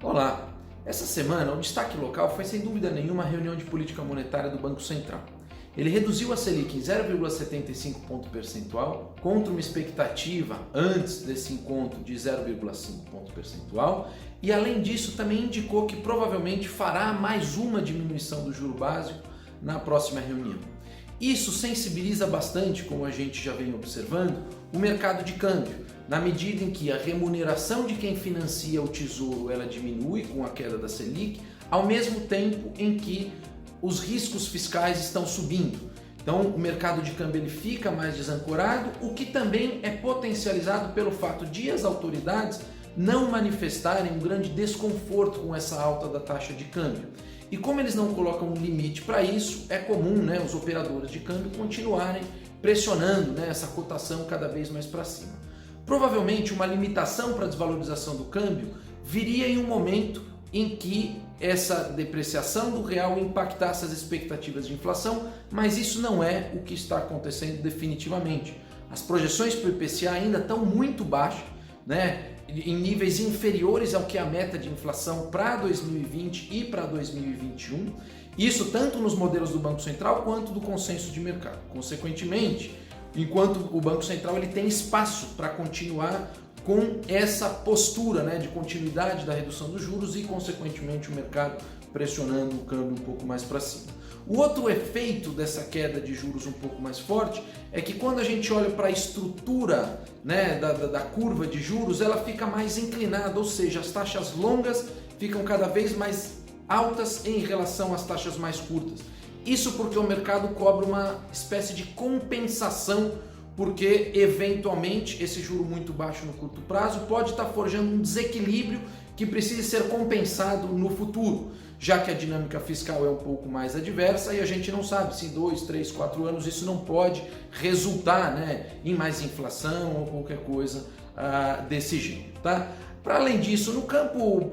Olá! Essa semana, o destaque local foi sem dúvida nenhuma a reunião de política monetária do Banco Central. Ele reduziu a Selic em 0,75 ponto percentual, contra uma expectativa antes desse encontro de 0,5 ponto percentual, e além disso também indicou que provavelmente fará mais uma diminuição do juro básico na próxima reunião. Isso sensibiliza bastante, como a gente já vem observando, o mercado de câmbio, na medida em que a remuneração de quem financia o Tesouro ela diminui com a queda da Selic, ao mesmo tempo em que os riscos fiscais estão subindo. Então o mercado de câmbio ele fica mais desancorado, o que também é potencializado pelo fato de as autoridades não manifestarem um grande desconforto com essa alta da taxa de câmbio. E como eles não colocam um limite para isso, é comum os operadores de câmbio continuarem pressionando essa cotação cada vez mais para cima. Provavelmente uma limitação para a desvalorização do câmbio viria em um momento em que essa depreciação do real impactasse as expectativas de inflação, mas isso não é o que está acontecendo definitivamente. As projeções para o IPCA ainda estão muito baixas, em níveis inferiores ao que é a meta de inflação para 2020 e para 2021, isso tanto nos modelos do Banco Central quanto do consenso de mercado. Consequentemente, enquanto o Banco Central ele tem espaço para continuar com essa postura de continuidade da redução dos juros e, consequentemente, o mercado pressionando o câmbio um pouco mais para cima. O outro efeito dessa queda de juros um pouco mais forte é que quando a gente olha para a estrutura da curva de juros, ela fica mais inclinada, ou seja, as taxas longas ficam cada vez mais altas em relação às taxas mais curtas. Isso porque o mercado cobra uma espécie de compensação, porque eventualmente esse juro muito baixo no curto prazo pode estar forjando um desequilíbrio que precisa ser compensado no futuro, já que a dinâmica fiscal é um pouco mais adversa e a gente não sabe se em 2, 3, 4 anos isso não pode resultar em mais inflação ou qualquer coisa desse jeito, tá? Para além disso, no campo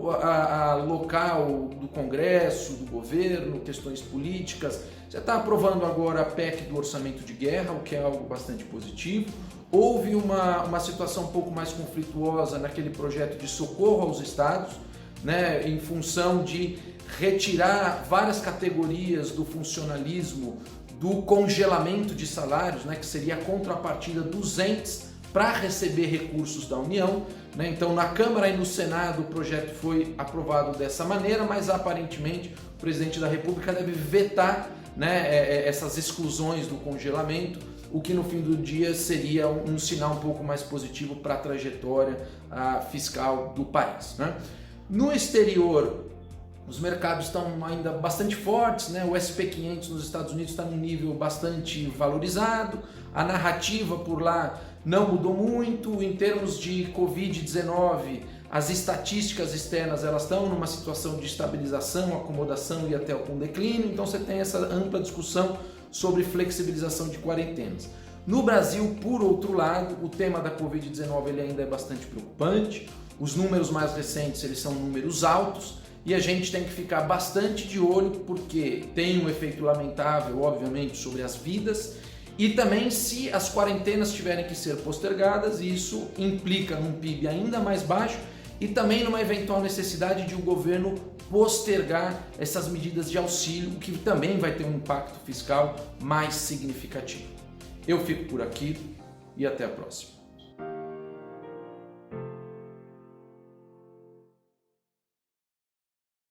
local do Congresso, do governo, questões políticas, você está aprovando agora a PEC do orçamento de guerra, o que é algo bastante positivo. Houve uma situação um pouco mais conflituosa naquele projeto de socorro aos estados, em função de retirar várias categorias do funcionalismo do congelamento de salários, que seria a contrapartida dos entes para receber recursos da União. Então, na Câmara e no Senado o projeto foi aprovado dessa maneira, mas aparentemente o presidente da República deve vetar essas exclusões do congelamento, o que no fim do dia seria um sinal um pouco mais positivo para a trajetória fiscal do país. No exterior, os mercados estão ainda bastante fortes, o SP500 nos Estados Unidos está num nível bastante valorizado, a narrativa por lá não mudou muito. Em termos de Covid-19, as estatísticas externas elas estão numa situação de estabilização, acomodação e até algum declínio, então você tem essa ampla discussão sobre flexibilização de quarentenas. No Brasil, por outro lado, o tema da Covid-19 ele ainda é bastante preocupante, os números mais recentes eles são números altos, e a gente tem que ficar bastante de olho porque tem um efeito lamentável, obviamente, sobre as vidas, e também se as quarentenas tiverem que ser postergadas, isso implica num PIB ainda mais baixo e também numa eventual necessidade de o governo postergar essas medidas de auxílio, o que também vai ter um impacto fiscal mais significativo. Eu fico por aqui e até a próxima.